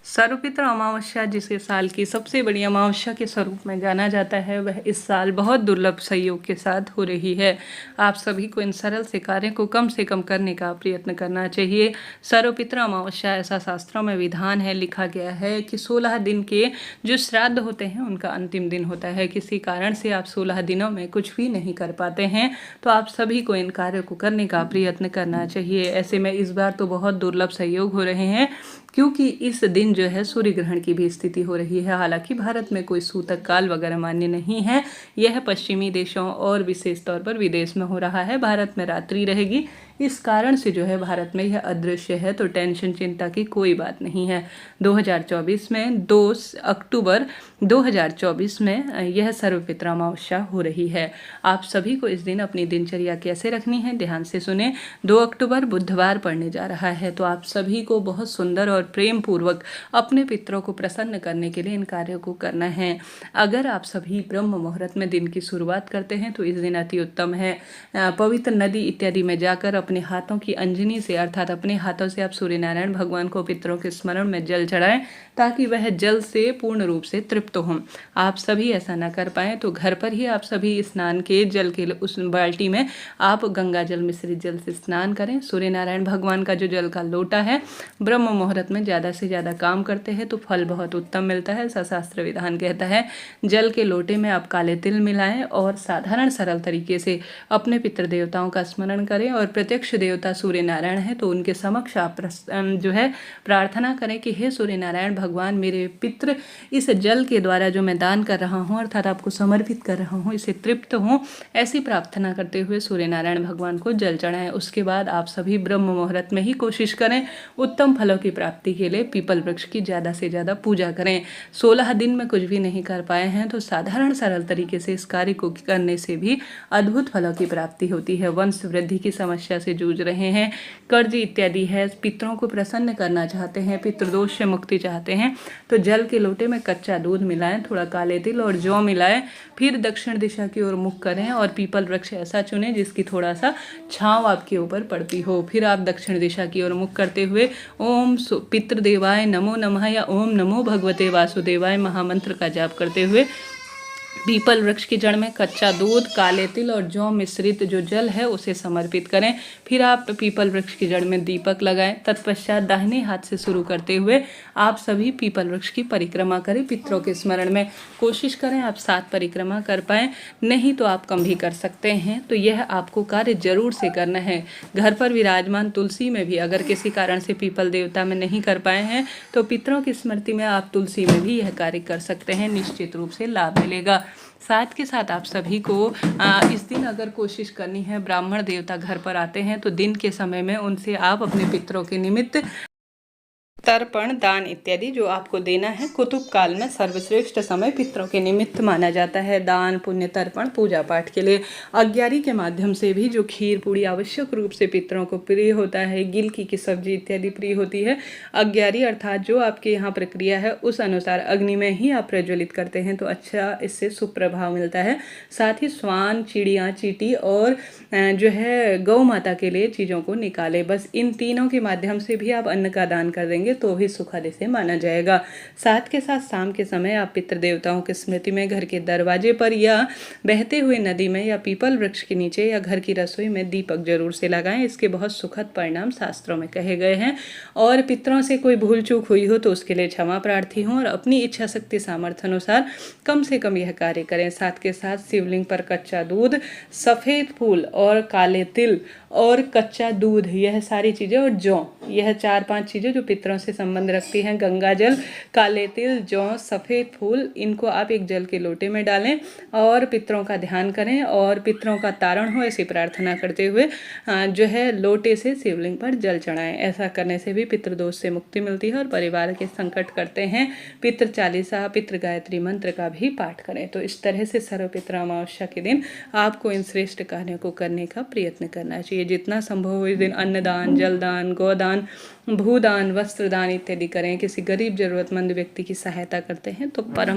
सर्वपित्र अमावस्या, जिसे साल की सबसे बड़ी अमावस्या के स्वरूप में जाना जाता है, वह इस साल बहुत दुर्लभ संयोग के साथ हो रही है। आप सभी को इन सरल से कार्यों को कम से कम करने का प्रयत्न करना चाहिए। सर्वपित्र अमावस्या ऐसा शास्त्रों में विधान है, लिखा गया है कि 16 दिन के जो श्राद्ध होते हैं उनका अंतिम दिन होता है। किसी कारण से आप 16 दिनों में कुछ भी नहीं कर पाते हैं तो आप सभी को इन कार्यों को करने का प्रयत्न करना चाहिए। ऐसे में इस बार तो बहुत दुर्लभ संयोग हो रहे हैं, क्योंकि इस दिन जो है सूर्य ग्रहण की भी स्थिति हो रही है। हालांकि भारत में कोई सूतक काल वगैरह मान्य नहीं है, यह पश्चिमी देशों और विशेष तौर पर विदेश में हो रहा है। भारत में रात्रि रहेगी, इस कारण से जो है भारत में यह अदृश्य है, तो टेंशन चिंता की कोई बात नहीं है। 2024 में 2 अक्टूबर 2024 में यह सर्वपित्र अमावस्या हो रही है। आप सभी को इस दिन अपनी दिनचर्या कैसे रखनी है, ध्यान से सुने। 2 अक्टूबर बुधवार पड़ने जा रहा है, तो आप सभी को बहुत सुंदर और प्रेम पूर्वक अपने पितरों को प्रसन्न करने के लिए इन कार्यों को करना है। अगर आप सभी ब्रह्म मुहूर्त में दिन की शुरुआत करते हैं तो इस दिन अति उत्तम है। पवित्र नदी इत्यादि में जाकर अपने हाथों की अंजनी से, अर्थात अपने हाथों से आप सूर्य नारायण भगवान को पितरों के स्मरण में जल चढ़ाएं, ताकि वह जल से पूर्ण रूप से तृप्त हों। आप सभी ऐसा न कर पाएँ तो घर पर ही आप सभी स्नान के जल के उस बाल्टी में आप गंगा जल मिश्रित जल से स्नान करें। सूर्य नारायण भगवान का जो जल का लोटा है, ब्रह्म मुहूर्त में ज़्यादा से ज़्यादा काम करते हैं तो फल बहुत उत्तम मिलता है। ऐसा शास्त्र विधान कहता है। जल के लोटे में आप काले तिल मिलाएं और साधारण सरल तरीके से अपने पितृ देवताओं का स्मरण करें। और प्रत्यक्ष देवता सूर्य नारायण है तो उनके समक्ष आप जो है प्रार्थना करें कि हे सूर्य नारायण भगवान, मेरे पितृ इस जल के द्वारा जो मैं दान कर रहा हूँ, अर्थात आपको समर्पित कर रहा हूँ, इसे तृप्त हों। ऐसी प्रार्थना करते हुए सूर्य नारायण भगवान को जल चढ़ाएं। उसके बाद आप सभी ब्रह्म मुहूर्त में ही कोशिश करें उत्तम फलों की प्राप्ति के लिए पीपल वृक्ष की ज़्यादा से ज़्यादा पूजा करें। 16 दिन में कुछ भी नहीं कर पाए हैं तो साधारण सरल तरीके से इस कार्य को करने से भी अद्भुत फलों की प्राप्ति होती है। वंश वृद्धि की समस्या से जूझ रहे हैं, कर्ज इत्यादि है, पितरों को प्रसन्न करना चाहते हैं, पितृदोष से मुक्ति चाहते हैं, तो जल के लोटे में कच्चा दूध मिलाएं, थोड़ा काले तिल और जौ मिलाएं, फिर दक्षिण दिशा की ओर मुख करें और पीपल वृक्ष ऐसा चुनें जिसकी थोड़ा सा छांव आपके ऊपर पड़ती हो। फिर आप दक्षिण दिशा की ओर मुख करते हुए ओम पितृदेवाय नमो नमः या ओम नमो भगवते वासुदेवाय महामंत्र का जाप करते हुए पीपल वृक्ष की जड़ में कच्चा दूध, काले तिल और जौ मिश्रित जो जल है उसे समर्पित करें। फिर आप पीपल वृक्ष की जड़ में दीपक लगाएं। तत्पश्चात दाहिने हाथ से शुरू करते हुए आप सभी पीपल वृक्ष की परिक्रमा करें। पितरों के स्मरण में कोशिश करें आप 7 परिक्रमा कर पाएँ, नहीं तो आप कम भी कर सकते हैं। तो यह आपको कार्य जरूर से करना है। घर पर विराजमान तुलसी में भी अगर किसी कारण से पीपल देवता में नहीं कर पाए हैं तो पितरों की स्मृति में आप तुलसी में भी यह कार्य कर सकते हैं, निश्चित रूप से लाभ मिलेगा। साथ के साथ आप सभी को इस दिन अगर कोशिश करनी है, ब्राह्मण देवता घर पर आते हैं तो दिन के समय में उनसे आप अपने पितरों के निमित्त तर्पण, दान इत्यादि जो आपको देना है, कुतुब काल में सर्वश्रेष्ठ समय पितरों के निमित्त माना जाता है। दान, पुण्य, तर्पण, पूजा पाठ के लिए अग्यारी के माध्यम से भी जो खीर पूड़ी आवश्यक रूप से पितरों को प्रिय होता है, गिलकी की सब्जी इत्यादि प्रिय होती है। अग्यारी अर्थात जो आपके यहाँ प्रक्रिया है उस अनुसार अग्नि में ही आप प्रज्वलित करते हैं तो अच्छा इससे सुप्रभाव मिलता है। साथ ही स्वान, चिड़िया, चींटी और जो है गौ माता के लिए चीज़ों को निकाले। बस इन तीनों के माध्यम से भी आप अन्न का दान कर देंगे तो भी सुखद इसे माना जाएगा। साथ के साथ शाम के समय आप पितृ देवताओं की स्मृति में घर के दरवाजे पर या बहते हुए नदी में या पीपल वृक्ष के नीचे या घर की रसोई में दीपक जरूर से लगाएं। इसके बहुत सुखद परिणाम शास्त्रों में कहे गए हैं। और पितरों से कोई भूल चूक हुई हो तो उसके लिए क्षमा प्रार्थी हों और अपनी इच्छा शक्ति सामर्थ्य अनुसार कम से कम यह कार्य करें। साथ के साथ शिवलिंग पर कच्चा दूध, सफ़ेद फूल और काले तिल और कच्चा दूध, यह सारी चीज़ें और जौ, यह 4-5 चीज़ें जो पितरों से संबंध रखती हैं, गंगा जल, काले तिल, जौ, सफ़ेद फूल, इनको आप एक जल के लोटे में डालें और पितरों का ध्यान करें और पितरों का तारण हो ऐसी प्रार्थना करते हुए जो है लोटे से शिवलिंग पर जल चढ़ाएं। ऐसा करने से भी पितृदोष से मुक्ति मिलती है और परिवार के संकट करते हैं। पितृ चालीसा, पितृ गायत्री मंत्र का भी पाठ करें। तो इस तरह से सर्वपित्र अमावस्या के दिन आपको इन श्रेष्ठ कार्यों को करने का प्रयत्न करना चाहिए। जितना संभव हो इस दिन अन्नदान, जलदान, गोदान, भूदान, वस्त्रदान इत्यादि करें। किसी गरीब जरूरतमंद व्यक्ति की सहायता करते हैं तो परम